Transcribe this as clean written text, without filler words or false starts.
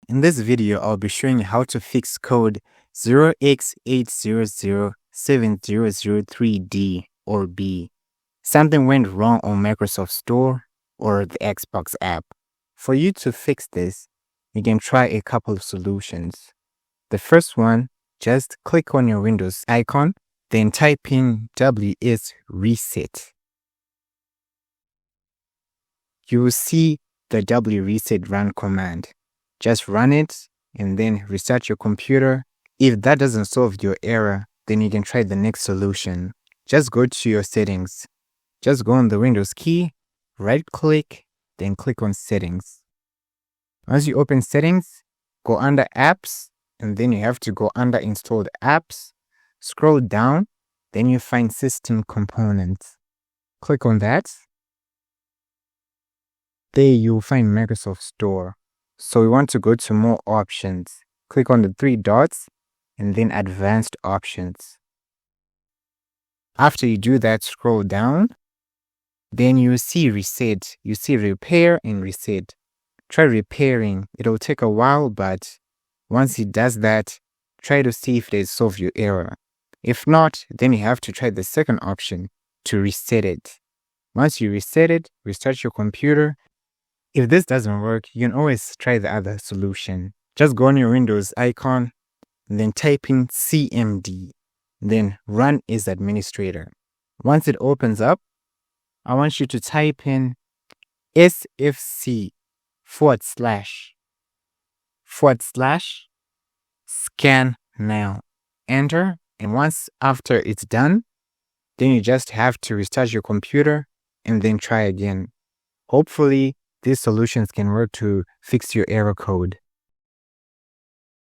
In this video, I'll be showing you how to fix code 0x8007003D or B. Something went wrong on Microsoft Store or the Xbox app. For you to fix this, you can try a couple of solutions. The first one, just click on your Windows icon, then type in WS reset. You will see the W reset run command. Just run it and then restart your computer. If that doesn't solve your error, then you can try the next solution. Just go to your settings. Just go on the Windows key, right click, then click on settings. Once you open settings, go under apps, and then you have to go under installed apps. Scroll down, then you find system components. Click on that. There you'll find Microsoft Store. So we want to go to more options. Click on the three dots and then advanced options. After you do that, scroll down. Then you see reset. You see repair and reset. Try repairing. It'll take a while, but once it does that, try to see if they solve your error. If not, then you have to try the second option to reset it. Once you reset it, restart your computer. If this doesn't work, you can always try the other solution. Just go on your Windows icon, then type in CMD, then run as administrator. Once it opens up, I want you to type in sfc//scan now. Enter, and once after it's done, then you just have to restart your computer and then try again. Hopefully, these solutions can work to fix your error code.